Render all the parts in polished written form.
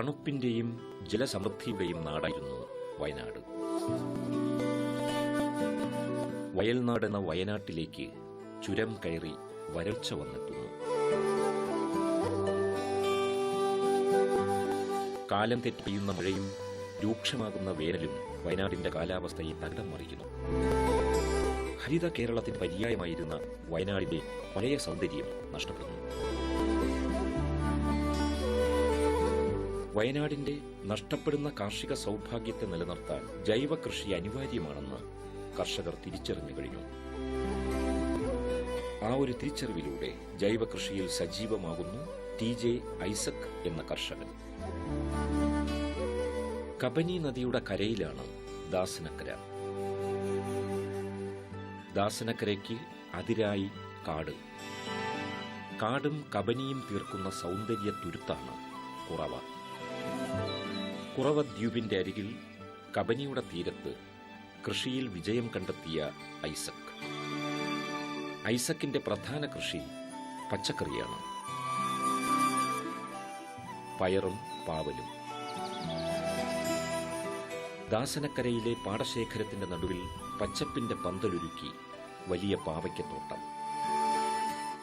തണുപ്പിന്റെയും ജലസമൃദ്ധിയുടെയും നാടായിരുന്നു വയനാട്. വയൽനാട് എന്ന വയനാട്ടിലേക്ക് ചുരം കയറി വരൾച്ച വന്നെത്തുന്നു. കാലം തെറ്റി പെയ്യുന്ന മഴയും രൂക്ഷമാകുന്ന വേനലും വയനാടിന്റെ കാലാവസ്ഥയെ തകിടം മറിക്കുന്നു. ഹരിത കേരളത്തിന് പര്യായമായിരുന്ന വയനാടിന്റെ പഴയ സൗന്ദര്യം നഷ്ടപ്പെടുന്നു. വയനാടിന്റെ നഷ്ടപ്പെടുന്ന കാർഷിക സൗഭാഗ്യത്തെ നിലനിർത്താൻ ജൈവ കൃഷി അനിവാര്യമാണെന്ന് കർഷകർ തിരിച്ചറിഞ്ഞു കഴിഞ്ഞു. ആ ഒരു തിരിച്ചറിവിലൂടെ ജൈവ കൃഷിയിൽ സജീവമാകുന്നു TJ ഐസക് എന്ന കർഷകൻ. കബനി നദിയുടെ കരയിലാണ് ദാസനക്കര. ദാസനക്കരയ്ക്ക് അതിരായി കാട്. കാടും കബനിയും തീർക്കുന്ന സൗന്ദര്യ തുരുത്താണ് കുറവ. കുറവ ദ്വീപിന്റെ അരികിൽ കബനിയുടെ തീരത്ത് കൃഷിയിൽ വിജയം കണ്ടെത്തിയ ഐസക്. ഐസക്കിന്റെ പ്രധാന കൃഷി പച്ചക്കറിയാണ്. പയറും പാവലും. ദാസനക്കരയിലെ പാടശേഖരത്തിന്റെ നടുവിൽ പച്ചപ്പിന്റെ പന്തലൊരുക്കി വലിയ പാവയ്ക്കത്തോട്ടം.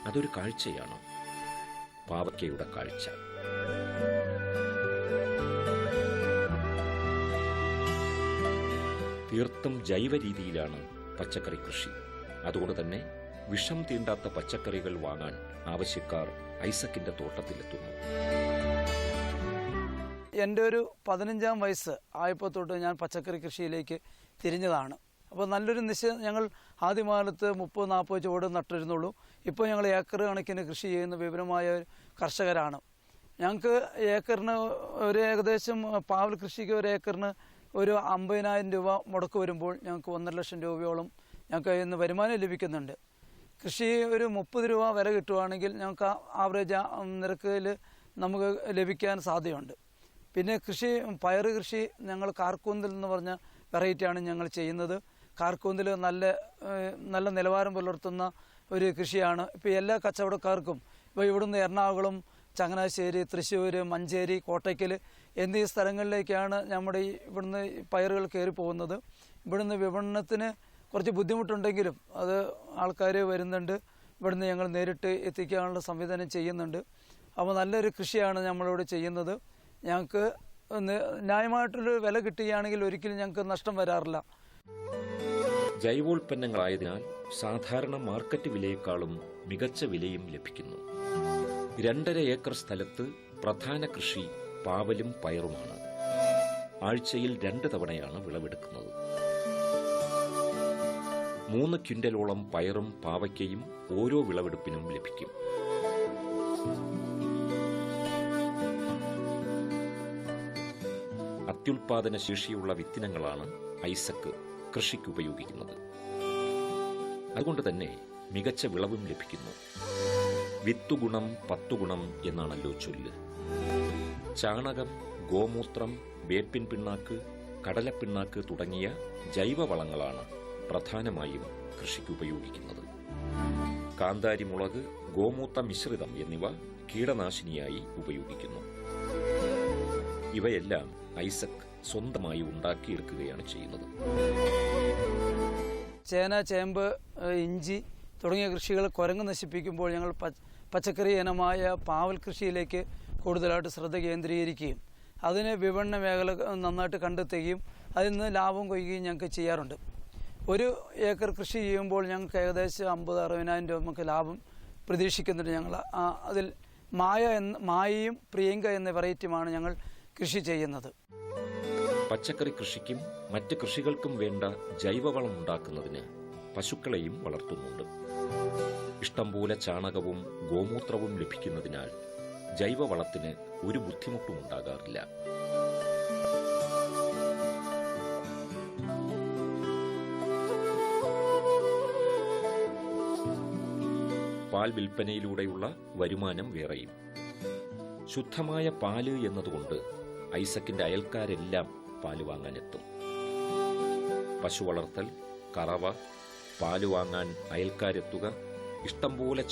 അതൊരു കാഴ്ചയാണ്, പാവയ്ക്കയുടെ കാഴ്ച. തീർത്തും ജൈവ രീതിയിലാണ് പച്ചക്കറി കൃഷി. അതുകൊണ്ട് തന്നെ വിഷം തീണ്ടാത്ത പച്ചക്കറികൾ വാങ്ങാൻ ആവശ്യക്കാർ ഐസക്കിന്റെ തോട്ടത്തിലെത്തുന്നു. എൻ്റെ ഒരു 15-ാം വയസ്സ് ആയപ്പോൾ തൊട്ട് ഞാൻ പച്ചക്കറി കൃഷിയിലേക്ക് തിരിഞ്ഞതാണ്. അപ്പോൾ നല്ലൊരു ഞങ്ങൾ ആദ്യകാലത്ത് 30-40 ചുവട് നട്ടിരുന്നുള്ളൂ. ഇപ്പോൾ ഞങ്ങൾ ഏക്കർ കണക്കിന് കൃഷി ചെയ്യുന്ന വിപുലമായ കർഷകരാണ്. ഞങ്ങൾക്ക് ഏക്കറിന് ഒരു ഏകദേശം പാവൽ കൃഷിക്ക് ഒരു ഏക്കറിന് ഒരു 50,000 രൂപ മുടക്ക് വരുമ്പോൾ ഞങ്ങൾക്ക് 1.5 ലക്ഷം രൂപയോളം ഞങ്ങൾക്ക് ഇന്ന് വരുമാനം ലഭിക്കുന്നുണ്ട്. കൃഷി ഒരു 30 രൂപ വില കിട്ടുകയാണെങ്കിൽ ഞങ്ങൾക്ക് ആവറേജ് നിരക്കിൽ നമുക്ക് ലഭിക്കാൻ സാധ്യതയുണ്ട്. പിന്നെ പയർ കൃഷി ഞങ്ങൾ കാർക്കൂന്തൽ എന്ന് പറഞ്ഞ വെറൈറ്റിയാണ് ഞങ്ങൾ ചെയ്യുന്നത്. കാർക്കൂന്തൽ നല്ല നിലവാരം പുലർത്തുന്ന ഒരു കൃഷിയാണ്. ഇപ്പോൾ എല്ലാ കച്ചവടക്കാർക്കും ഇപ്പോൾ ഇവിടുന്ന് എറണാകുളം, ചങ്ങനാശ്ശേരി, തൃശ്ശൂർ, മഞ്ചേരി, കോട്ടയ്ക്കൽ എന്നീ സ്ഥലങ്ങളിലേക്കാണ് നമ്മുടെ ഇവിടുന്ന് പയറുകൾ കയറി പോകുന്നത്. ഇവിടുന്ന് വിപണനത്തിന് കുറച്ച് ബുദ്ധിമുട്ടുണ്ടെങ്കിലും അത് ആൾക്കാർ വരുന്നുണ്ട്. ഇവിടുന്ന് ഞങ്ങൾ നേരിട്ട് എത്തിക്കാനുള്ള സംവിധാനം ചെയ്യുന്നുണ്ട്. അപ്പോൾ നല്ലൊരു കൃഷിയാണ് നമ്മളിവിടെ ചെയ്യുന്നത്. ഞങ്ങൾക്ക് ന്യായമായിട്ടൊരു വില കിട്ടുകയാണെങ്കിൽ ഒരിക്കലും ഞങ്ങൾക്ക് നഷ്ടം വരാറില്ല. ജൈവോൽപ്പന്നങ്ങളായതിനാൽ സാധാരണ മാർക്കറ്റ് വിലയേക്കാളും മികച്ച വിലയും ലഭിക്കുന്നു. 2.5 ഏക്കർ സ്ഥലത്ത് പ്രധാന കൃഷി പാവലും പയറുമാണ്. ആഴ്ചയിൽ 2 തവണയാണ് വിളവെടുക്കുന്നത്. 3 ക്വിന്റലോളം പയറും പാവയ്ക്കയും ഓരോ വിളവെടുപ്പിനും ലഭിക്കും. അത്യുൽപാദന ശേഷിയുള്ള വിത്തിനങ്ങളാണ് ഐസക് കൃഷിക്ക് ഉപയോഗിക്കുന്നത്. അതുകൊണ്ട് തന്നെ മികച്ച വിളവും ലഭിക്കുന്നു. വിത്തുഗുണം 10 ഗുണം എന്നാണല്ലോ ചൊല്ല്. ചാണകം, ഗോമൂത്രം, വേപ്പിൻ പിണ്ണാക്ക്, കടലപ്പിണ്ണാക്ക് തുടങ്ങിയ ജൈവവളങ്ങളാണ് പ്രധാനമായും കൃഷിക്ക് ഉപയോഗിക്കുന്നത്. കാന്താരിമുളക്, ഗോമൂത്ര മിശ്രിതം എന്നിവ കീടനാശിനിയായി ഉപയോഗിക്കുന്നു. ഇവയെല്ലാം ഐസക് സ്വന്തമായി ഉണ്ടാക്കിയെടുക്കുകയാണ് ചെയ്യുന്നത്. ചേന, ചേമ്പ്, ഇഞ്ചി തുടങ്ങിയ കൃഷികൾ കുരങ്ങ് നശിപ്പിക്കുമ്പോൾ ഞങ്ങൾ പച്ചക്കറി ഇനമായ പാവൽ കൃഷിയിലേക്ക് കൂടുതലായിട്ട് ശ്രദ്ധ കേന്ദ്രീകരിക്കുകയും അതിന് വിപണന മേഖല നന്നായിട്ട് കണ്ടെത്തുകയും അതിൽ നിന്ന് ലാഭം കൊയ്യുകയും ഞങ്ങൾക്ക് ചെയ്യാറുണ്ട്. 1 ഏക്കർ കൃഷി ചെയ്യുമ്പോൾ ഞങ്ങൾക്ക് ഏകദേശം 50,000-60,000 രൂപ നമുക്ക് ലാഭം പ്രതീക്ഷിക്കുന്നുണ്ട്. ഞങ്ങൾ അതിൽ മായയും പ്രിയങ്ക എന്ന വെറൈറ്റിയുമാണ് ഞങ്ങൾ കൃഷി ചെയ്യുന്നത്. പച്ചക്കറി കൃഷിക്കും മറ്റ് കൃഷികൾക്കും വേണ്ട ജൈവവളം ഉണ്ടാക്കുന്നതിന് പശുക്കളെയും വളർത്തുന്നുണ്ട്. ഇഷ്ടംപോലെ ചാണകവും ഗോമൂത്രവും ലഭിക്കുന്നതിനാൽ ജൈവവളത്തിന് ഒരു ബുദ്ധിമുട്ടും ഉണ്ടാകാറില്ല. പാൽ വിൽപ്പനയിലൂടെയുള്ള വരുമാനം വേറെയും. ശുദ്ധമായ പാല് എന്നതുകൊണ്ട് ഐസക്കിന്റെ അയൽക്കാരെല്ലാം പാല് വാങ്ങാനെത്തും. പശു വളർത്തൽ, കറവ, പാല് വാങ്ങാൻ അയൽക്കാരെത്തുക, ഇഷ്ടംപോലെ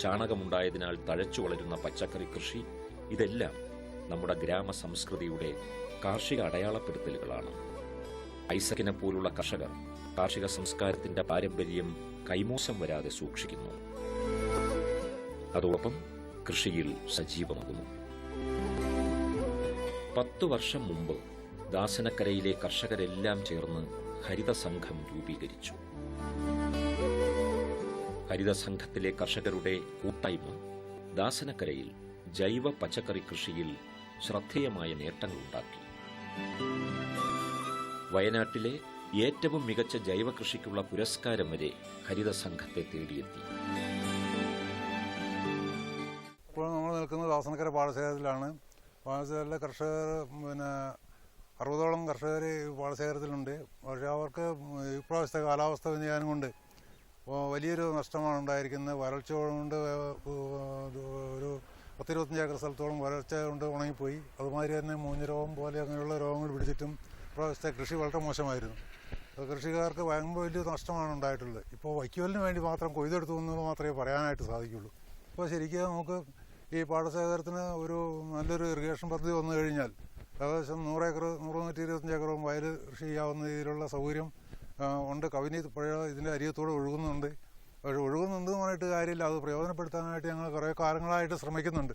ചാണകമുണ്ടായതിനാൽ തഴച്ചു വളരുന്ന പച്ചക്കറി കൃഷി, ഇതെല്ലാം നമ്മുടെ ഗ്രാമ സംസ്കൃതിയുടെ കാർഷിക അടയാളപ്പെടുത്തലുകളാണ്. ഐസക്കിനെ പോലുള്ള കർഷകർ കാർഷിക സംസ്കാരത്തിന്റെ പാരമ്പര്യം കൈമോശം വരാതെ സൂക്ഷിക്കുന്നു. അതോടൊപ്പം കൃഷിയിൽ സജീവമാകുന്നു. 10 വർഷം മുമ്പ് ദാസനക്കരയിലെ കർഷകരെല്ലാം ചേർന്ന് ഹരിതസംഘം രൂപീകരിച്ചു. ഹരിതസംഘത്തിലെ കർഷകരുടെ കൂട്ടായ്മ ദാസനക്കരയിൽ ജൈവ പച്ചക്കറി കൃഷിയിൽ ശ്രദ്ധേയമായ നേട്ടങ്ങളുണ്ടാക്കി. വയനാട്ടിലെ ഏറ്റവും മികച്ച ജൈവ കൃഷിക്കുള്ള പുരസ്കാരം വരെ ഹരിതസംഘത്തെ തേടിയെത്തി. ഇപ്പോൾ നമ്മൾ നിൽക്കുന്നത് ദാസനക്കര പാടശേഖരത്തിലാണ്. പാടശേഖരത്തിലെ കർഷകർ 60ഓളം കർഷകർ പാടശേഖരത്തിലുണ്ട്. പക്ഷേ അവർക്ക് ഇപ്രാവശ്യത്തെ കാലാവസ്ഥ വ്യതിയാനം കൊണ്ട് വലിയൊരു നഷ്ടമാണ് ഉണ്ടായിരിക്കുന്നത്. വരൾച്ച കൊണ്ട് ഒരു 10-25 ഏക്കർ സ്ഥലത്തോളം വരൾച്ച കൊണ്ട് ഉണങ്ങിപ്പോയി. അതുമാതിരി തന്നെ മൂഞ്ഞ രോഗം പോലെ അങ്ങനെയുള്ള രോഗങ്ങൾ പിടിച്ചിട്ടും ഇപ്രാവശ്യത്തെ കൃഷി വളരെ മോശമായിരുന്നു. കൃഷിക്കാർക്ക് ഭയങ്കര വലിയ നഷ്ടമാണ് ഉണ്ടായിട്ടുള്ളത്. ഇപ്പോൾ വൈക്കോലിന് വേണ്ടി മാത്രം കൊയ്തെടുത്തു എന്നത് മാത്രമേ പറയാനായിട്ട് സാധിക്കുള്ളൂ. ഇപ്പോൾ ശരിക്കും നമുക്ക് ഈ പാടശേഖരത്തിന് നല്ലൊരു ഇറിഗേഷൻ പദ്ധതി വന്നു കഴിഞ്ഞാൽ ഏകദേശം 100 ഏക്കർ 100-125 ഏക്കറും വയൽ കൃഷി ചെയ്യാവുന്ന രീതിയിലുള്ള സൗകര്യം ഉണ്ട്. കവിനി പുഴ ഇതിൻ്റെ അരികത്തൂടെ ഒഴുകുന്നുണ്ട്. പക്ഷേ ഒഴുകുന്നുണ്ട് പറഞ്ഞിട്ട് കാര്യമില്ല. അത് പ്രയോജനപ്പെടുത്താനായിട്ട് ഞങ്ങൾ കുറേ കാലങ്ങളായിട്ട് ശ്രമിക്കുന്നുണ്ട്.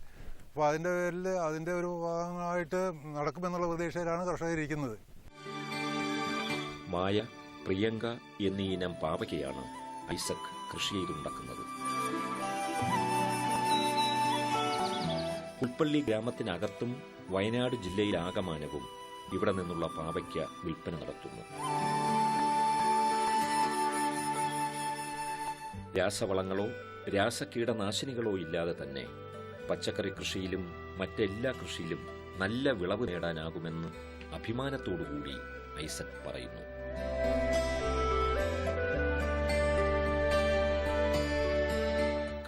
അപ്പോൾ അതിൻ്റെ പേരിൽ അതിൻ്റെ ഒരു ഭാഗമായിട്ട് നടക്കുമെന്നുള്ള പ്രതീക്ഷയിലാണ് കർഷകരിക്കുന്നത്. മായ, പ്രിയങ്ക എന്നീ ഇനം പാവയ്ക്കയാണ് ഐസക് കൃഷി ചെയ്തുണ്ടാക്കുന്നത്. പുൽപ്പള്ളി ഗ്രാമത്തിനകത്തും വയനാട് ജില്ലയിലാകമാനവും ഇവിടെ നിന്നുള്ള പാവയ്ക്ക വിൽപ്പന നടത്തുന്നു. രാസവളങ്ങളോ രാസകീടനാശിനികളോ ഇല്ലാതെ തന്നെ പച്ചക്കറി കൃഷിയിലും മറ്റെല്ലാ കൃഷിയിലും നല്ല വിളവ് നേടാനാകുമെന്ന് അഭിമാനത്തോടുകൂടി ഐസക് പറയുന്നു.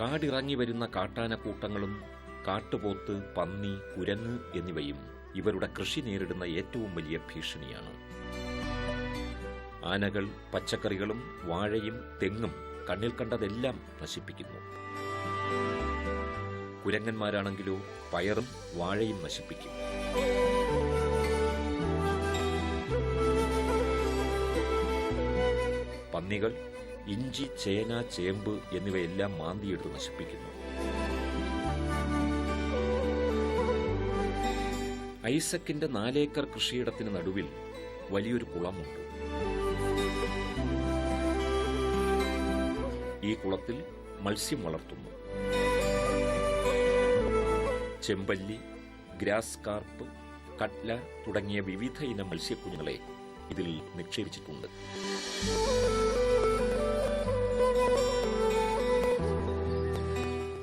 കാടിറങ്ങി വരുന്ന കാട്ടാനക്കൂട്ടങ്ങളും കാട്ടുപോത്ത്, പന്നി, കുരങ്ങ് എന്നിവയും ഇവരുടെ കൃഷി നേരിടുന്ന ഏറ്റവും വലിയ ഭീഷണിയാണ്. ആനകൾ പച്ചക്കറികളും വാഴയും തെങ്ങും കണ്ണിൽ കണ്ടതെല്ലാം നശിപ്പിക്കുന്നു. കുരങ്ങന്മാരാണെങ്കിലോ പയറും വാഴയും നശിപ്പിക്കും. പന്നികൾ ഇഞ്ചി, ചേന, ചേമ്പ് എന്നിവയെല്ലാം മാന്തിയെടുത്ത് നശിപ്പിക്കുന്നു. ഐസക്കിന്റെ 4 ഏക്കർ കൃഷിയിടത്തിന് നടുവിൽ വലിയൊരു കുളമുണ്ട്. ഈ കുളത്തിൽ മത്സ്യം വളർത്തുന്നു. ചെമ്പല്ലി, ഗ്രാസ് കാർപ്പ്, കട്ല തുടങ്ങിയ വിവിധ ഇനം മത്സ്യക്കുഞ്ഞുങ്ങളെ ഇതിൽ നിക്ഷേപിച്ചിട്ടുണ്ട്.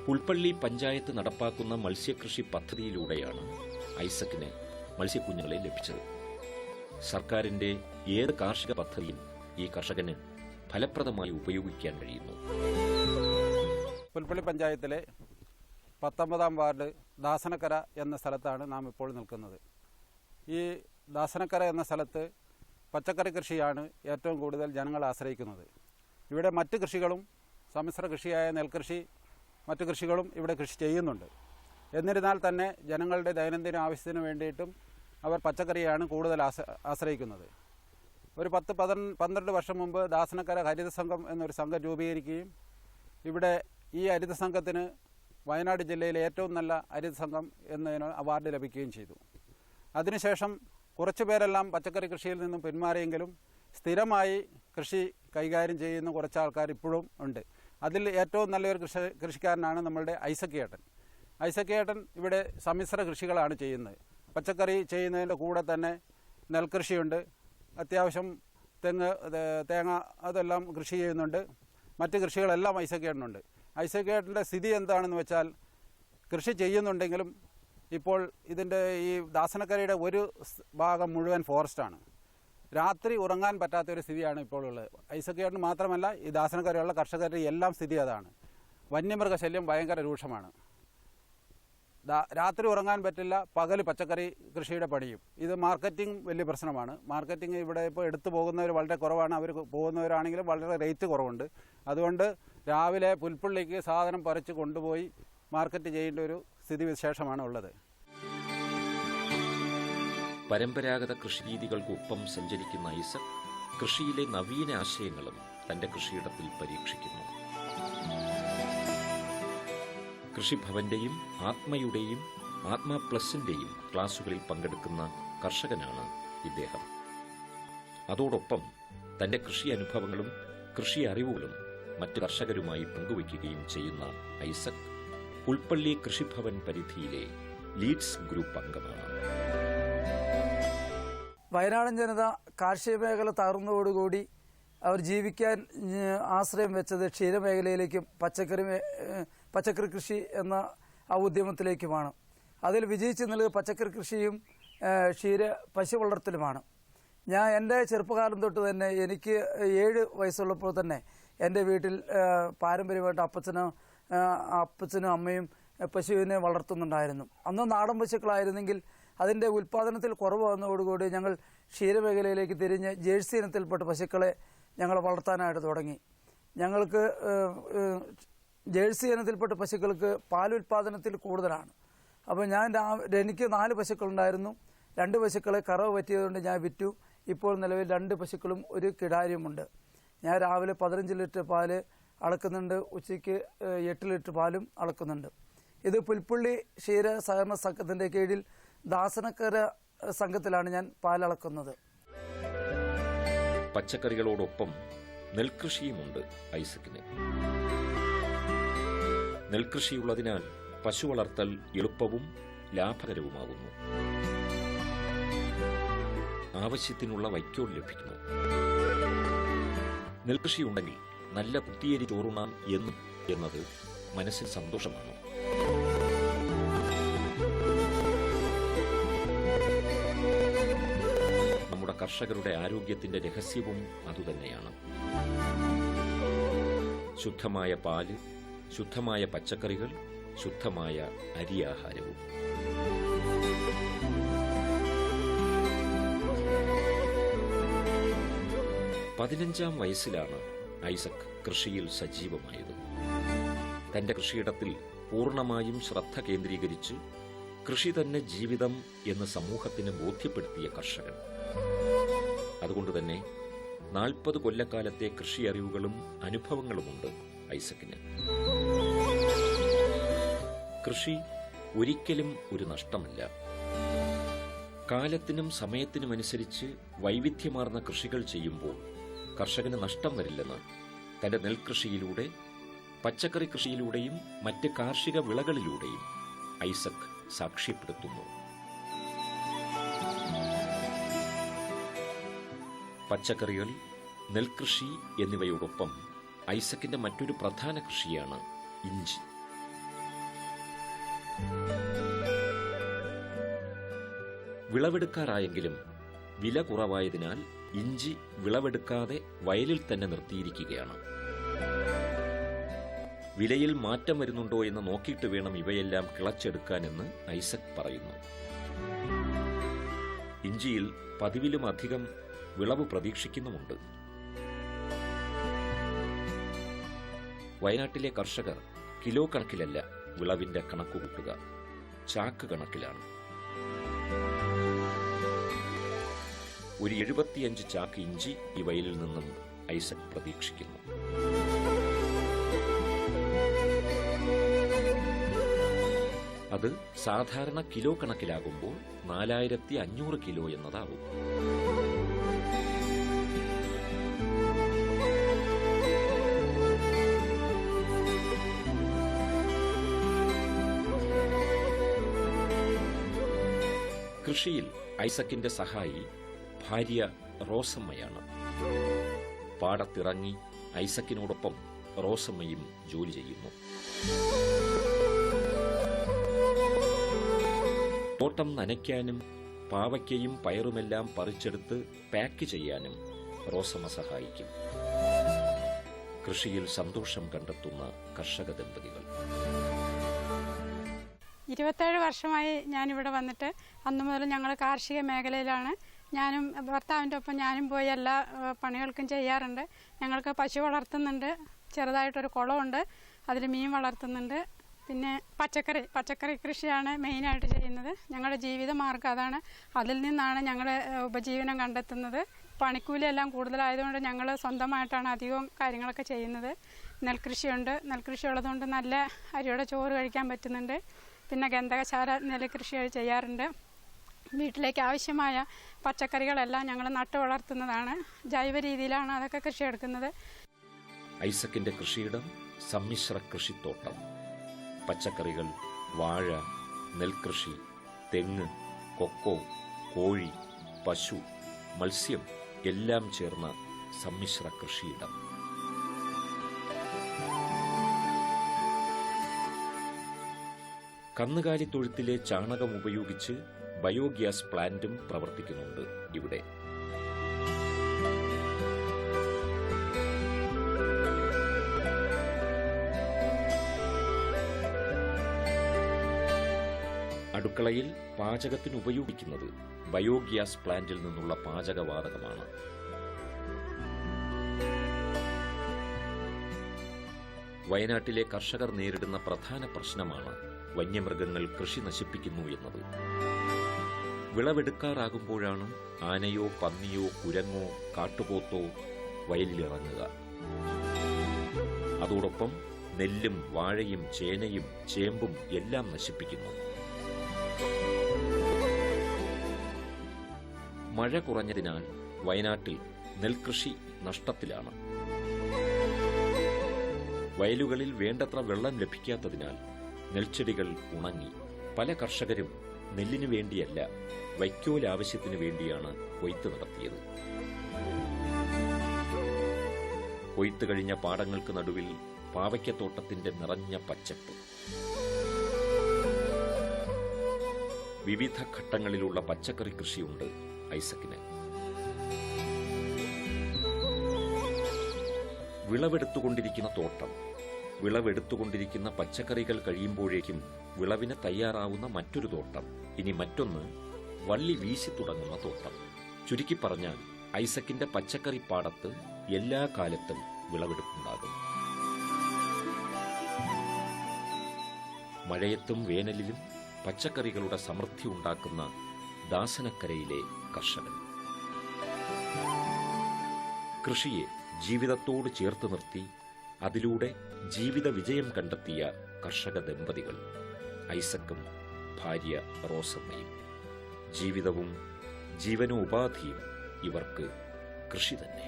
പുൽപ്പള്ളി പഞ്ചായത്ത് നടപ്പാക്കുന്ന മത്സ്യകൃഷി പദ്ധതിയിലൂടെയാണ് ഐസക്കിന് മത്സ്യക്കുഞ്ഞുങ്ങളെ ലഭിച്ചത്. സർക്കാരിന്റെ ഏത് കാർഷിക പദ്ധതിയും ഈ കർഷകന് ഫലപ്രദമായി ഉപയോഗിക്കാൻ കഴിയുന്നു. പുൽപ്പള്ളി പഞ്ചായത്തിലെ 19-ാം വാർഡ് ദാസനക്കര എന്ന സ്ഥലത്താണ് നാം ഇപ്പോൾ നിൽക്കുന്നത്. ഈ ദാസനക്കര എന്ന സ്ഥലത്ത് പച്ചക്കറി കൃഷിയാണ് ഏറ്റവും കൂടുതൽ ജനങ്ങൾ ആശ്രയിക്കുന്നത്. ഇവിടെ മറ്റ് കൃഷികളും സമ്മിശ്ര കൃഷിയായ നെൽകൃഷി, മറ്റു കൃഷികളും ഇവിടെ കൃഷി ചെയ്യുന്നുണ്ട്. എന്നിരുന്നാൽ തന്നെ ജനങ്ങളുടെ ദൈനംദിന ആവശ്യത്തിന് വേണ്ടിയിട്ടും അവർ പച്ചക്കറിയാണ് കൂടുതൽ ആശ്രയിക്കുന്നത്. ഒരു 10-12 വർഷം മുമ്പ് ദാസനക്കര ഹരിതസംഘം എന്നൊരു സംഘം രൂപീകരിക്കുകയും ഇവിടെ ഈ ഹരിതസംഘത്തിന് വയനാട് ജില്ലയിലെ ഏറ്റവും നല്ല ഹരിതസംഘം എന്നതിന് അവാർഡ് ലഭിക്കുകയും ചെയ്തു. അതിനുശേഷം കുറച്ചു പേരെല്ലാം പച്ചക്കറി കൃഷിയിൽ നിന്നും പിന്മാറിയെങ്കിലും സ്ഥിരമായി കൃഷി കൈകാര്യം ചെയ്യുന്ന കുറച്ച് ആൾക്കാർ ഇപ്പോഴും ഉണ്ട്. അതിൽ ഏറ്റവും നല്ലൊരു കൃഷിക്കാരനാണ് നമ്മളുടെ ഐസക് ഏട്ടൻ. ഐസക് ഏട്ടൻ ഇവിടെ സമ്മിശ്ര കൃഷികളാണ് ചെയ്യുന്നത്. പച്ചക്കറി ചെയ്യുന്നതിൻ്റെ കൂടെ തന്നെ നെൽകൃഷിയുണ്ട്, അത്യാവശ്യം തേങ്ങ അതെല്ലാം കൃഷി ചെയ്യുന്നുണ്ട്. മറ്റ് കൃഷികളെല്ലാം ഐസക് ഏട്ടനുണ്ട്. ഐസക് ഏട്ടൻ്റെ സ്ഥിതി എന്താണെന്ന് വെച്ചാൽ കൃഷി ചെയ്യുന്നുണ്ടെങ്കിലും ഇപ്പോൾ ഇതിൻ്റെ ഈ ദാസനക്കരയുടെ ഒരു ഭാഗം മുഴുവൻ ഫോറസ്റ്റാണ്. രാത്രി ഉറങ്ങാൻ പറ്റാത്തൊരു സ്ഥിതിയാണ് ഇപ്പോൾ ഉള്ളത്. ഐസക് ഏട്ടൻ മാത്രമല്ല, ഈ ദാസനക്കരയുള്ള കർഷകരുടെ എല്ലാം സ്ഥിതി അതാണ്. വന്യമൃഗശല്യം ഭയങ്കര രൂക്ഷമാണ്. രാത്രി ഉറങ്ങാൻ പറ്റില്ല, പകൽ പച്ചക്കറി കൃഷിയുടെ പണിയും. ഇത് മാർക്കറ്റിംഗ് വലിയ പ്രശ്നമാണ്. മാർക്കറ്റിംഗ് ഇവിടെ ഇപ്പോൾ എടുത്തു പോകുന്നവർ വളരെ കുറവാണ്. അവർ പോകുന്നവരാണെങ്കിലും വളരെ റേറ്റ് കുറവുണ്ട്. അതുകൊണ്ട് രാവിലെ പുൽപ്പള്ളിക്ക് സാധനം പറിച്ച് കൊണ്ടുപോയി മാർക്കറ്റ് ചെയ്യേണ്ട ഒരു സ്ഥിതിവിശേഷമാണ് ഉള്ളത്. പരമ്പരാഗത കൃഷിരീതികൾക്കൊപ്പം സഞ്ചരിക്കുന്ന ഐസക് കൃഷിയിലെ നവീന ആശയങ്ങളും തന്റെ കൃഷിയിടത്തിൽ പരീക്ഷിക്കുന്നു. കൃഷിഭവന്റെയും ആത്മയുടെയും ആത്മ പ്ലസിന്റെയും ക്ലാസുകളിൽ പങ്കെടുക്കുന്ന കർഷകനാണ് ഇദ്ദേഹം. അതോടൊപ്പം തന്റെ കൃഷി അനുഭവങ്ങളും കൃഷി അറിവുകളും മറ്റ് കർഷകരുമായി പങ്കുവയ്ക്കുകയും ചെയ്യുന്ന ഐസക് പുൽപ്പള്ളി കൃഷിഭവൻ പരിധിയിലെ ലീഡ്സ് ഗ്രൂപ്പ് അംഗമാണ്. വയനാടൻ ജനത കാർഷിക മേഖല തകർന്നതോടുകൂടി അവർ ജീവിക്കാൻ ആശ്രയം വെച്ചത് ക്ഷീരമേഖലയിലേക്കും പച്ചക്കറി കൃഷി എന്ന ആ ഉദ്യമത്തിലേക്കുമാണ്. അതിൽ വിജയിച്ചു നിൽക്കുന്നത് പച്ചക്കറി കൃഷിയും പശു വളർത്തലുമാണ്. ഞാൻ എൻ്റെ ചെറുപ്പകാലം തൊട്ട് തന്നെ എനിക്ക് 7 വയസ്സുള്ളപ്പോൾ തന്നെ എൻ്റെ വീട്ടിൽ പാരമ്പര്യമായിട്ട് അപ്പച്ചനും അമ്മയും പശുവിനെ വളർത്തുന്നുണ്ടായിരുന്നു. അന്ന് നാടൻ പശുക്കളായിരുന്നെങ്കിൽ അതിൻ്റെ ഉൽപ്പാദനത്തിൽ കുറവ് വന്നതോടുകൂടി ഞങ്ങൾ ക്ഷീരമേഖലയിലേക്ക് തിരിഞ്ഞ് ജേഴ്സി ഇനത്തിൽപ്പെട്ട പശുക്കളെ ഞങ്ങൾ വളർത്താനായിട്ട് തുടങ്ങി. ഞങ്ങൾക്ക് ജേഴ്സി ഇനത്തിൽപ്പെട്ട പശുക്കൾക്ക് പാലുൽപാദനത്തിൽ കൂടുതലാണ്. അപ്പോൾ എനിക്ക് 4 പശുക്കളുണ്ടായിരുന്നു. 2 പശുക്കളെ കറവ് പറ്റിയതുകൊണ്ട് ഞാൻ വിറ്റു. ഇപ്പോൾ നിലവിൽ 2 പശുക്കളും ഒരു കിടാരിയുമുണ്ട്. ഞാൻ രാവിലെ 15 ലിറ്റർ പാല് അളക്കുന്നുണ്ട്, ഉച്ചയ്ക്ക് 8 ലിറ്റർ പാലും അളക്കുന്നുണ്ട്. ഇത് പുൽപ്പള്ളി ക്ഷീര സഹകരണ സംഘത്തിൻ്റെ കീഴിൽ ദാസനക്കര സംഘത്തിലാണ് ഞാൻ പാലളക്കുന്നത്. പച്ചക്കറികളോടൊപ്പം നെൽകൃഷിയുമുണ്ട് ഐസക്കിന്. നെൽകൃഷിയുള്ളതിനാൽ പശു വളർത്തൽ എളുപ്പവും ലാഭകരവുമാകുന്നു. ആവശ്യത്തിനുള്ള വൈക്കോൽ ലഭിക്കുന്നു. നെൽകൃഷിയുണ്ടെങ്കിൽ നല്ല കുത്തിയേരി ചോറുണ്ണാം എന്നത് മനസ്സിൽ സന്തോഷമാണ്. നമ്മുടെ കർഷകരുടെ ആരോഗ്യത്തിന്റെ രഹസ്യവും അതുതന്നെയാണ്. ശുദ്ധമായ പാല്, ശുദ്ധമായ പച്ചക്കറികൾ, ശുദ്ധമായ അരിയാഹാരവും. പതിനഞ്ചാം വയസ്സിലാണ് ഐസക് കൃഷിയിൽ സജീവമായത്. തന്റെ കൃഷിയിടത്തിൽ പൂർണ്ണമായും ശ്രദ്ധ കേന്ദ്രീകരിച്ച് കൃഷി തന്നെ ജീവിതം എന്ന് സമൂഹത്തിന് ബോധ്യപ്പെടുത്തിയ കർഷകൻ. അതുകൊണ്ടുതന്നെ 40 കൊല്ലക്കാലത്തെ കൃഷി അറിവുകളും അനുഭവങ്ങളുമുണ്ട് ഐസക്കിന്. കൃഷി ഒരിക്കലും ഒരു നഷ്ടമല്ല. കാലത്തിനും സമയത്തിനുമനുസരിച്ച് വൈവിധ്യമാർന്ന കൃഷികൾ ചെയ്യുമ്പോൾ കർഷകന് നഷ്ടം വരില്ലെന്ന് തന്റെ നെൽകൃഷിയിലൂടെ, പച്ചക്കറി കൃഷിയിലൂടെയും മറ്റ് കാർഷിക വിളകളിലൂടെയും ഐസക് സാക്ഷ്യപ്പെടുത്തുന്നു. പച്ചക്കറികൾ, നെൽകൃഷി എന്നിവയോടൊപ്പം ഐസക്കിന്റെ മറ്റൊരു പ്രധാന കൃഷിയാണ് ഇഞ്ചി. വിളവെടുക്കാറായെങ്കിലും വില കുറവായതിനാൽ ഇഞ്ചി വിളവെടുക്കാതെ വയലിൽ തന്നെ നിർത്തിയിരിക്കുകയാണ്. വിലയിൽ മാറ്റം വരുന്നുണ്ടോ എന്ന് നോക്കിയിട്ട് വേണം ഇവയെല്ലാം കിളച്ചെടുക്കാനെന്ന് ഐസക് പറയുന്നു. ഇഞ്ചിയിൽ പതിവിലും അധികം വിളവ് പ്രതീക്ഷിക്കുന്നുമുണ്ട്. വയനാട്ടിലെ കർഷകർ കിലോ കണക്കിലല്ല വിളവിന്റെ കണക്ക് കൂട്ടുക, ചാക്ക് കണക്കിലാണ്. ഒരു 75 ചാക്ക് ഇഞ്ചി ഈ വയലിൽ നിന്നും ഐസക് പ്രതീക്ഷിക്കുന്നു. അത് സാധാരണ കിലോ കണക്കിലാകുമ്പോൾ 4500 കിലോ എന്നതാവും. കൃഷിയിൽ ഐസക്കിന്റെ സഹായി ഭാര്യ റോസമ്മയാണ്. പാടത്തിറങ്ങി ഐസക്കിനോടൊപ്പം റോസമ്മയും ജോലി ചെയ്യുന്നു. തോട്ടം നനയ്ക്കാനും പാവയ്ക്കയും പയറുമെല്ലാം പറിച്ചെടുത്ത് പാക്ക് ചെയ്യാനും റോസമ്മ സഹായിക്കും. കൃഷിയിൽ സന്തോഷം കണ്ടെത്തുന്ന കർഷക ദമ്പതികൾ. 27 വർഷമായി ഞാനിവിടെ വന്നിട്ട് അന്നു മുതൽ ഞങ്ങൾ കാർഷിക മേഖലയിലാണ്. ഞാനും ഭർത്താവിൻ്റെ ഒപ്പം ഞാനും പോയി എല്ലാ പണികൾക്കും ചെയ്യാറുണ്ട്. ഞങ്ങൾക്ക് പശു വളർത്തുന്നുണ്ട്, ചെറുതായിട്ടൊരു കുളമുണ്ട്, അതിൽ മീൻ വളർത്തുന്നുണ്ട്. പിന്നെ പച്ചക്കറി കൃഷിയാണ് മെയിനായിട്ട് ചെയ്യുന്നത്. ഞങ്ങളുടെ ജീവിതമാർഗ്ഗം അതാണ്. അതിൽ നിന്നാണ് ഞങ്ങൾ ഉപജീവനം കണ്ടെത്തുന്നത്. പണിക്കൂലിയെല്ലാം കൂടുതലായതുകൊണ്ട് ഞങ്ങൾ സ്വന്തമായിട്ടാണ് അധികവും കാര്യങ്ങളൊക്കെ ചെയ്യുന്നത്. നെൽകൃഷിയുണ്ട്. നെൽകൃഷി ഉള്ളതുകൊണ്ട് നല്ല അരിയുടെ ചോറ് കഴിക്കാൻ പറ്റുന്നുണ്ട്. പിന്നെ ഗന്ധകശാല നെൽകൃഷി ചെയ്യാറുണ്ട്. വീട്ടിലേക്ക് ആവശ്യമായ പച്ചക്കറികളെല്ലാം ഞങ്ങൾ നട്ടു വളർത്തുന്നതാണ്. ജൈവ രീതിയിലാണ് അതൊക്കെ കൃഷി എടുക്കുന്നത്. ഐസക്കിന്റെ കൃഷിയിടം സമ്മിശ്ര കൃഷിത്തോട്ടം. പച്ചക്കറികൾ, വാഴ, നെൽകൃഷി, തെങ്ങ്, കൊക്കോ, കോഴി, പശു, മത്സ്യം എല്ലാം ചേർന്ന സമ്മിശ്ര കൃഷിയിടം. കന്നുകാലി തൊഴുത്തിലെ ചാണകം ഉപയോഗിച്ച് ബയോഗ്യാസ് പ്ലാന്റും പ്രവർത്തിക്കുന്നുണ്ട് ഇവിടെ. അടുക്കളയിൽ പാചകത്തിന് ഉപയോഗിക്കുന്നത് ബയോഗ്യാസ് പ്ലാന്റിൽ നിന്നുള്ള പാചകവാതകമാണ്. വയനാട്ടിലെ കർഷകർ നേരിടുന്ന പ്രധാന പ്രശ്നമാണ് വന്യമൃഗങ്ങൾ കൃഷി നശിപ്പിക്കുന്നു എന്നത്. വിളവെടുക്കാറാകുമ്പോഴാണ് ആനയോ പന്നിയോ കുരങ്ങോ കാട്ടുപോത്തോ വയലിലിറങ്ങുക. അതോടൊപ്പം നെല്ലും വാഴയും ചേനയും ചേമ്പും എല്ലാം നശിപ്പിക്കുന്നു. മഴ കുറഞ്ഞതിനാൽ വയനാട്ടിൽ നെൽകൃഷി നഷ്ടത്തിലാണ്. വയലുകളിൽ വേണ്ടത്ര വെള്ളം ലഭിക്കാത്തതിനാൽ നെൽച്ചെടികൾ ഉണങ്ങി. പല കർഷകരും നെല്ലിനു വേണ്ടിയല്ല, വൈക്കോൽ ആവശ്യത്തിനു വേണ്ടിയാണ് കൊയ്ത്ത് നടത്തിയത്. കൊയ്ത്ത് കഴിഞ്ഞ പാടങ്ങൾക്ക് നടുവിൽ പാവയ്ക്കത്തോട്ടത്തിന്റെ നിറഞ്ഞ പച്ചപ്പ്. വിവിധ ഘട്ടങ്ങളിലുള്ള പച്ചക്കറി കൃഷിയുണ്ട് ഐസക്കിന്. വിളവെടുത്തുകൊണ്ടിരിക്കുന്ന തോട്ടം, വിളവെടുത്തുകൊണ്ടിരിക്കുന്ന പച്ചക്കറികൾ കഴിയുമ്പോഴേക്കും വിളവിന് തയ്യാറാവുന്ന മറ്റൊരു തോട്ടം, ഇനി മറ്റൊന്ന് വള്ളി വീശി തുടങ്ങുന്ന തോട്ടം. ചുരുക്കി പറഞ്ഞാൽ ഐസക്കിന്റെ പച്ചക്കറി പാടത്ത് എല്ലാ കാലത്തും വിളവെടുപ്പുണ്ടാകും. മഴയത്തും വേനലിലും പച്ചക്കറികളുടെ സമൃദ്ധി ഉണ്ടാക്കുന്ന ദാസനക്കരയിലെ കർഷകൻ. കൃഷിയെ ജീവിതത്തോട് ചേർത്ത് നിർത്തി അതിലൂടെ ജീവിത വിജയം കണ്ടെത്തിയ കർഷക ദമ്പതികൾ ഐസക്കും ഭാര്യ റോസമ്മയും. ജീവിതവും ജീവനോപാധിയും ഇവർക്ക് കൃഷി തന്നെ.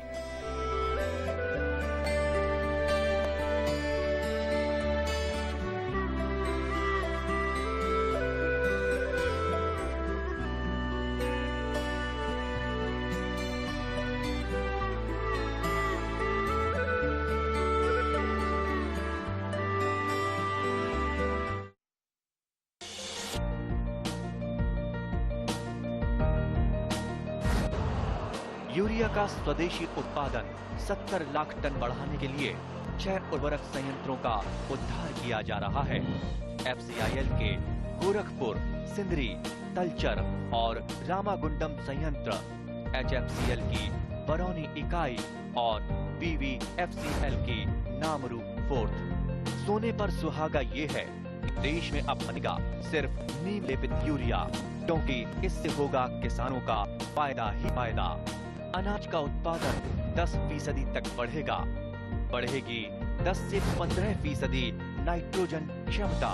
यूरिया का स्वदेशी उत्पादन 70 लाख टन बढ़ाने के लिए 6 उर्वरक संयंत्रों का उद्धार किया जा रहा है। FCIL के गोरखपुर, सिंदरी, तलचर और रामागुंडम संयंत्र, HFCL की बरौनी इकाई और BVFCL की नामरू फोर्थ। सोने पर सुहागा ये है कि देश में अब बनेगा सिर्फ नीम लेपित यूरिया, क्योंकि इससे होगा किसानों का फायदा ही फायदा। अनाज का उत्पादन 10% तक बढ़ेगा। बढ़ेगी 10 से 15% नाइट्रोजन क्षमता।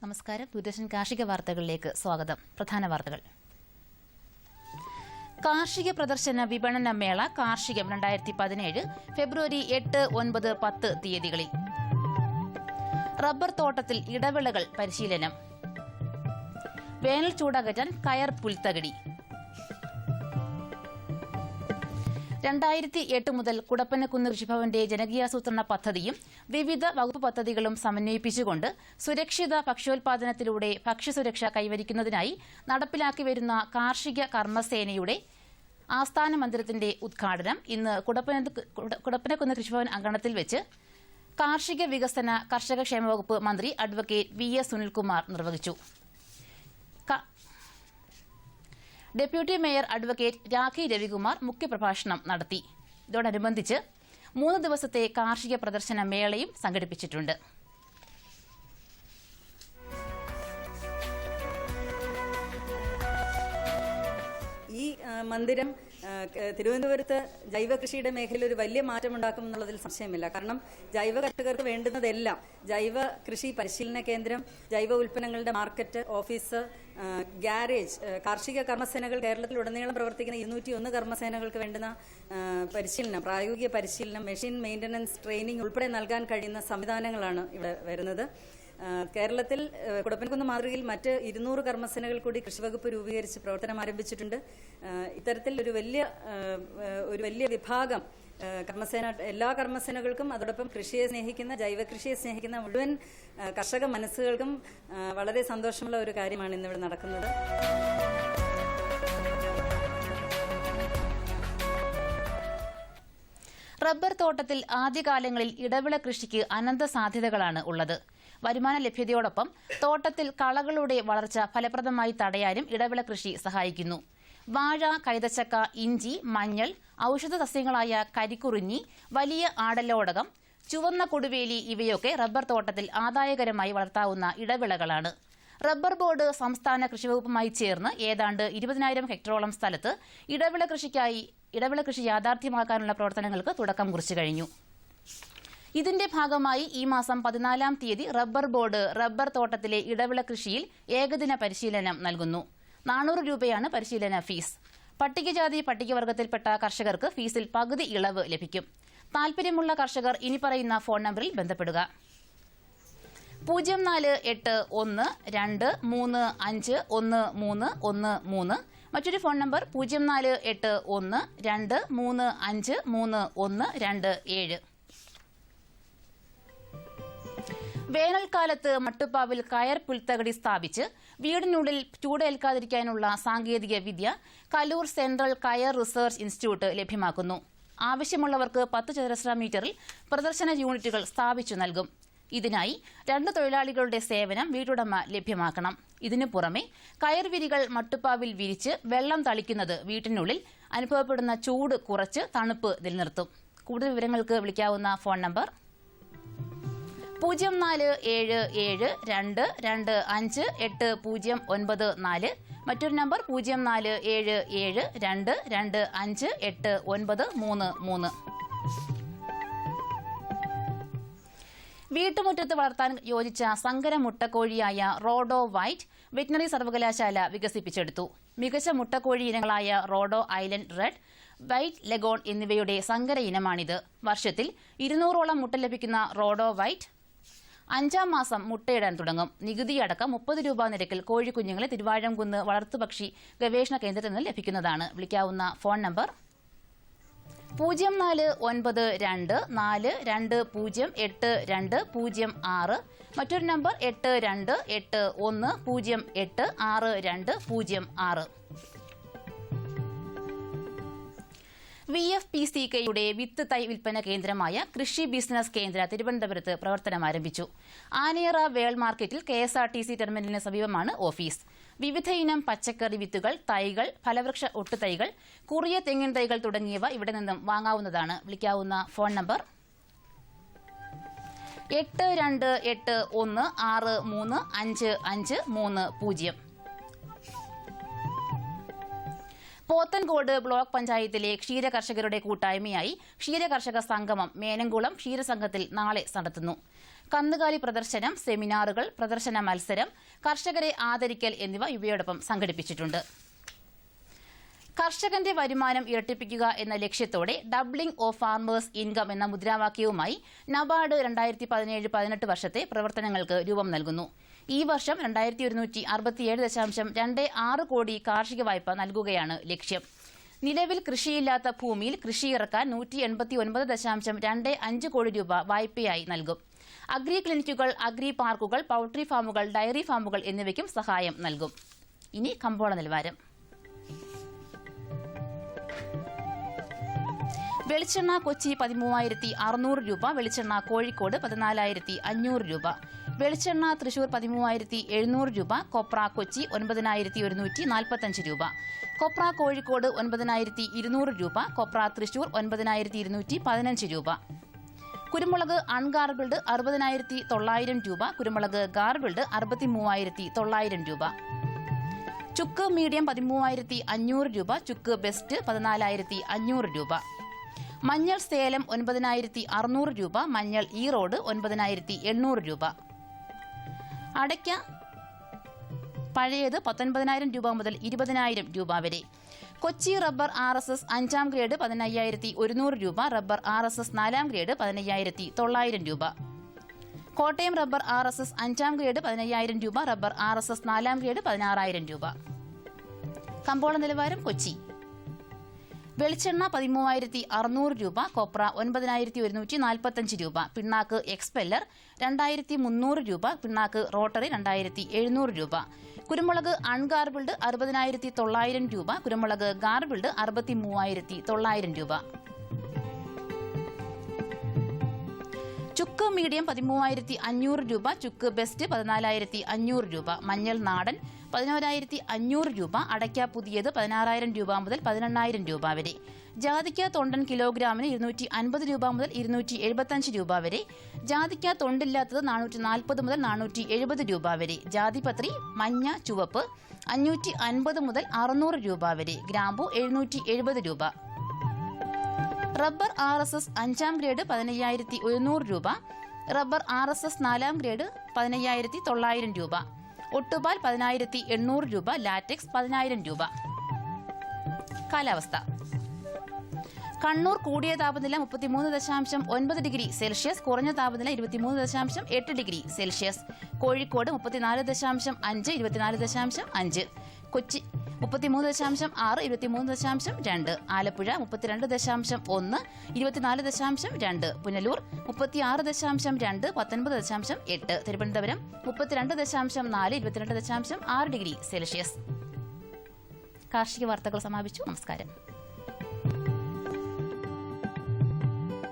നമസ്കാരം. ദൂരദർശൻ കാർഷിക വാർത്തകളിലേക്ക് സ്വാഗതം. പ്രധാന വാർത്തകൾ. കാർഷിക പ്രദർശന വിപണന മേള കാർഷികം 2017 ഫെബ്രുവരി 8, 9, 10 തീയതികളിൽ. റബ്ബർ തോട്ടത്തിൽ ഇടവിളകൾ പരിശീലനം. വേനൽ ചൂടകറ്റാൻ കയർ പുൽത്തകിടി. 2008 മുതൽ കുടപ്പനക്കുന്ന് കൃഷിഭവന്റെ ജനകീയാസൂത്രണ പദ്ധതിയും വിവിധ വകുപ്പ് പദ്ധതികളും സമന്വയിപ്പിച്ചുകൊണ്ട് സുരക്ഷിത ഭക്ഷ്യോൽപാദനത്തിലൂടെ ഭക്ഷ്യസുരക്ഷ കൈവരിക്കുന്നതിനായി നടപ്പിലാക്കി വരുന്ന കാർഷിക കർമ്മസേനയുടെ ആസ്ഥാന മന്ദിരത്തിന്റെ ഉദ്ഘാടനം ഇന്ന് കുടപ്പനക്കുന്ന് കൃഷിഭവൻ അങ്കണത്തിൽ വെച്ച് കാർഷിക വികസന കർഷക ക്ഷേമ വകുപ്പ് മന്ത്രി അഡ്വക്കേറ്റ് VS സുനിൽകുമാർ നിർവഹിച്ചു. Deputy mayor advocate Rakhi Ravikumar മുഖ്യപ്രഭാഷണം നടത്തി. ഇതോടനുബന്ധിച്ച് 3 ദിവസത്തെ കാർഷിക പ്രദർശന മേളയും സംഘടിപ്പിച്ചിട്ടുണ്ട്. ഈ മന്ദിരം തിരുവനന്തപുരത്ത് ജൈവ കൃഷിയുടെ മേഖലയിൽ ഒരു വലിയ മാറ്റം ഉണ്ടാക്കും എന്നുള്ളതിൽ സംശയമില്ല. കാരണം ജൈവ കർഷകർക്ക് വേണ്ടുന്നതെല്ലാം ജൈവ കൃഷി പരിശീലന കേന്ദ്രം, ജൈവ ഉൽപ്പന്നങ്ങളുടെ മാർക്കറ്റ്, ഓഫീസ്, ഗ്യാരേജ്, കാർഷിക കർമ്മസേനകൾ കേരളത്തിലുടനീളം പ്രവർത്തിക്കുന്ന 201 കർമ്മസേനകൾക്ക് വേണ്ടുന്ന പരിശീലനം, പ്രായോഗിക പരിശീലനം, മെഷീൻ മെയിൻ്റനൻസ് ട്രെയിനിങ് ഉൾപ്പെടെ നൽകാൻ കഴിയുന്ന സംവിധാനങ്ങളാണ് ഇവിടെ വരുന്നത്. കേരളത്തിൽ കുടപ്പനക്കുന്ന് മാതൃകയിൽ മറ്റ് 200 കർമ്മസേനകൾ കൂടി കൃഷിവകുപ്പ് രൂപീകരിച്ച് പ്രവർത്തനം ആരംഭിച്ചിട്ടുണ്ട്. ഇത്തരത്തിൽ ഒരു വലിയ വിഭാഗം കർമ്മസേന, എല്ലാ കർമ്മസേനകൾക്കും അതോടൊപ്പം കൃഷിയെ സ്നേഹിക്കുന്ന, ജൈവ കൃഷിയെ സ്നേഹിക്കുന്ന മുഴുവൻ കർഷക മനസ്സുകൾക്കും വളരെ സന്തോഷമുള്ള ഒരു കാര്യമാണ് ഇന്നിവിടെ നടക്കുന്നത്. റബ്ബർ തോട്ടത്തിൽ ആദ്യകാലങ്ങളിൽ ഇടവിള കൃഷിക്ക് അനന്ത സാധ്യതകളാണ് ഉള്ളത്. വരുമാന ലഭ്യതയോടൊപ്പം തോട്ടത്തിൽ കളകളുടെ വളർച്ച ഫലപ്രദമായി തടയാനും ഇടവിള കൃഷി സഹായിക്കുന്നു. വാഴ, കൈതച്ചക്ക, ഇഞ്ചി, മഞ്ഞൾ, ഔഷധ സസ്യങ്ങളായ കരിക്കുറിഞ്ഞി, വലിയ ആടലോടകം, ചുവന്ന കൊടുവേലി ഇവയൊക്കെ റബ്ബർ തോട്ടത്തിൽ ആദായകരമായി വളർത്താവുന്ന ഇടവിളകളാണ്. റബ്ബർ ബോർഡ് സംസ്ഥാന കൃഷിവകുപ്പുമായി ചേർന്ന് ഏതാണ്ട് 20,000 ഹെക്ടറോളം സ്ഥലത്ത് ഇടവിള കൃഷി യാഥാർത്ഥ്യമാക്കാനുള്ള പ്രവർത്തനങ്ങൾക്ക് തുടക്കം കുറിച്ചു കഴിഞ്ഞു. ഇതിന്റെ ഭാഗമായി ഈ മാസം 14-ാം തീയതി റബ്ബർ ബോർഡ് റബ്ബർ തോട്ടത്തിലെ ഇടവിള കൃഷിയിൽ ഏകദിന പരിശീലനം നൽകുന്നു. 400 രൂപയാണ് പരിശീലന ഫീസ്. പട്ടികജാതി പട്ടികവർഗത്തിൽപ്പെട്ട കർഷകർക്ക് ഫീസിൽ പകുതി ഇളവ് ലഭിക്കും. താൽപര്യമുള്ള കർഷകർ ഇനി പറയുന്ന ഫോൺ നമ്പറിൽ ബന്ധപ്പെടുക: 0481235113. മറ്റൊരു ഫോൺ നമ്പർ 048123531327. വേനൽക്കാലത്ത് മട്ടുപ്പാവിൽ കയർ പുൽത്തകടി സ്ഥാപിച്ച് വീടിനുള്ളിൽ ചൂടേൽക്കാതിരിക്കാനുള്ള സാങ്കേതിക വിദ്യ കലൂർ സെൻട്രൽ കയർ റിസർച്ച് ഇൻസ്റ്റിറ്റ്യൂട്ട് ലഭ്യമാക്കുന്നു. ആവശ്യമുള്ളവർക്ക് 10 ചതുരശ്ര മീറ്ററിൽ പ്രദർശന യൂണിറ്റുകൾ സ്ഥാപിച്ചു നൽകും. ഇതിനായി 2 തൊഴിലാളികളുടെ സേവനം വീട്ടുടമ ലഭ്യമാക്കണം. ഇതിനു പുറമെ കയർവിരികൾ മട്ടുപ്പാവിൽ വിരിച്ച് വെള്ളം തളിക്കുന്നത് വീട്ടിനുള്ളിൽ അനുഭവപ്പെടുന്ന ചൂട് കുറച്ച് തണുപ്പ് നിലനിർത്തും. കൂടുതൽ വിവരങ്ങൾക്ക് വിളിക്കാവുന്ന ഫോൺ നമ്പർ 0477225894. മറ്റൊരു നമ്പർ 0477225893. വീട്ടുമുറ്റത്ത് വളർത്താൻ യോജിച്ച സങ്കര മുട്ടക്കോഴിയായ റോഡോ വൈറ്റ് വെറ്റിനറി സർവകലാശാല വികസിപ്പിച്ചെടുത്തു. മികച്ച മുട്ടക്കോഴി ഇനങ്ങളായ റോഡോ ഐലൻഡ് റെഡ്, വൈറ്റ് ലെഗോൺ എന്നിവയുടെ സങ്കര ഇനമാണിത്. വർഷത്തിൽ 200ഓളം മുട്ട ലഭിക്കുന്ന റോഡോ വൈറ്റ് 5-ാം മാസം മുട്ടയിടാൻ തുടങ്ങും. നികുതിയടക്കം 30 രൂപ നിരക്കിൽ കോഴിക്കുഞ്ഞുങ്ങളെ തിരുവാഴംകുന്ന് വളർത്തുപക്ഷി ഗവേഷണ കേന്ദ്രത്തിൽ നിന്ന് ലഭിക്കുന്നതാണ്. വിളിക്കാവുന്ന ഫോൺ നമ്പർ 049242082006. മറ്റൊരു നമ്പർ 8281086206. VFPCKയുടെ വിത്ത് തൈ വിൽപ്പന കേന്ദ്രമായ കൃഷി ബിസിനസ് കേന്ദ്ര തിരുവനന്തപുരത്ത് പ്രവർത്തനം ആരംഭിച്ചു. ആനയറ വേൾ മാർക്കറ്റിൽ KSRTC ടെർമിനലിന് സമീപമാണ് ഓഫീസ്. വിവിധ ഇനം പച്ചക്കറി വിത്തുകൾ, തൈകൾ, ഫലവൃക്ഷ ഒട്ടുതൈകൾ, കുറിയ തെങ്ങിൻ തൈകൾ തുടങ്ങിയവ ഇവിടെ നിന്നും വാങ്ങാവുന്നതാണ്. വിളിക്കാവുന്ന ഫോൺ നമ്പർ 8281635530. പോത്തൻകോട് ബ്ലോക്ക് പഞ്ചായത്തിലെ ക്ഷീരകർഷകരുടെ കൂട്ടായ്മയായി ക്ഷീരകർഷക സംഗമം മേനംകുളം ക്ഷീരസംഘത്തിൽ നാളെ നടത്തുന്നു. കന്നുകാലി പ്രദർശനം, സെമിനാറുകൾ, പ്രദർശന മത്സരം, കർഷകരെ ആദരിക്കൽ എന്നിവ ഇവയോടൊപ്പം സംഘടിപ്പിച്ചിട്ടുണ്ട്. കർഷകന്റെ വരുമാനം ഇരട്ടിപ്പിക്കുക എന്ന ലക്ഷ്യത്തോടെ ഡബ്ലിംഗ് ഓഫ് ഫാർമേഴ്സ് ഇൻകം എന്ന മുദ്രാവാക്യവുമായി നബാർഡ് 2017-18 വർഷത്തെ പ്രവർത്തനങ്ങൾക്ക് രൂപം നൽകുന്നു. ഈ വർഷം 2167.26 കോടി കാർഷിക വായ്പ നൽകുകയാണ് ലക്ഷ്യം. നിലവിൽ കൃഷിയില്ലാത്ത ഭൂമിയിൽ കൃഷിയിറക്കാൻ 189.25 കോടി രൂപ വായ്പയായി നൽകും. അഗ്രി ക്ലിനിക്കുകൾ, അഗ്രി പാർക്കുകൾ, പൌൾട്രി ഫാമുകൾ, ഡയറി ഫാമുകൾ എന്നിവയ്ക്കും സഹായം നൽകും. ഇനി കമ്പോള നിലവാരം. വെളിച്ചെണ്ണ കൊച്ചി 13,600 രൂപ, വെളിച്ചെണ്ണ കോഴിക്കോട് 14,500 രൂപ, വെളിച്ചെണ്ണ തൃശൂർ 13,700 രൂപ, കൊപ്ര കൊച്ചി 9,145 രൂപ, കൊപ്ര കോഴിക്കോട് 9,200 രൂപ, കൊപ്ര തൃശൂർ 9,215 രൂപ, കുരുമുളക് അൺഗാർബിൾഡ് 60,900 രൂപ, കുരുമുളക് ഗാർബിൾഡ് 63,900 രൂപ, ചുക്ക് മീഡിയം 13,500 രൂപ, ചുക്ക് ബെസ്റ്റ് 14,500 രൂപ, മഞ്ഞൾ സേലം 9,600 രൂപ, മഞ്ഞൾ ഈറോഡ് 9,800 രൂപ, അടയ്ക്ക പഴയത് 19,000 രൂപ മുതൽ 20,000 രൂപ വരെ, കൊച്ചി റബ്ബർ RSS 5ാം ഗ്രേഡ് 15,100 രൂപ, റബ്ബർ RSS 4ാം ഗ്രേഡ് 15,900 രൂപ, കോട്ടയം റബ്ബർ RSS 5ാം ഗ്രേഡ് 15,000 രൂപ, റബ്ബർ RSS 4ാം ഗ്രേഡ് 16,000 രൂപ. കമ്പോള നിലവാരം. കൊച്ചി വെളിച്ചെണ്ണ 13,600 രൂപ, കൊപ്ര 9,145 രൂപ, പിണ്ണാക്ക് എക്സ്പെല്ലർ 2,300 രൂപ, പിണ്ണാക്ക് റോട്ടറി 2,700 രൂപ, കുരുമുളക് അൺഗാർബിൾഡ് 60,900 രൂപ, കുരുമുളക് ഗാർബിൾഡ് 63,900 രൂപ, ചുക്ക് മീഡിയം 13,500 രൂപ, ചുക്ക് ബെസ്റ്റ് 14,500 രൂപ, മഞ്ഞൾ നാടൻ 11,500 രൂപ, അടയ്ക്ക പുതിയത് 16,000 രൂപ മുതൽ 18,000 രൂപ വരെ, ജാതിക്ക തൊണ്ടൻ കിലോഗ്രാമിന് 250 രൂപ മുതൽ 275 രൂപ വരെ, ജാതിക്ക തൊണ്ടില്ലാത്തത് 440 മുതൽ 470 രൂപ വരെ, ജാതിപത്രി മഞ്ഞ ചുവപ്പ് 550 മുതൽ 600 രൂപ വരെ, ഗ്രാമ്പു 770 രൂപ, റബ്ബർ RSS 5ാം ഗ്രേഡ് 15,100 രൂപ, റബ്ബർ RSS 4ാം ഗ്രേഡ് 15,900 രൂപ, ഒട്ടുപാൽ 10,800 രൂപ, ലാറ്റക്സ് 10,000 രൂപ. കാലാവസ്ഥ. കണ്ണൂർ കൂടിയ താപനില 33.9 ഡിഗ്രി സെൽഷ്യസ്, കുറഞ്ഞ താപനില 23.8 degree Celsius, Kozhikode 34.5, 24.5, Kochi 33.6, 23.2, Alappuzha 32.1, 24.2, Punalur 36.2, 19.8, Thiruvananthapuram 32.4, 22.6 degree Celsius. കാർഷിക വാർത്തകൾ സമാപിച്ചു. നമസ്കാരം.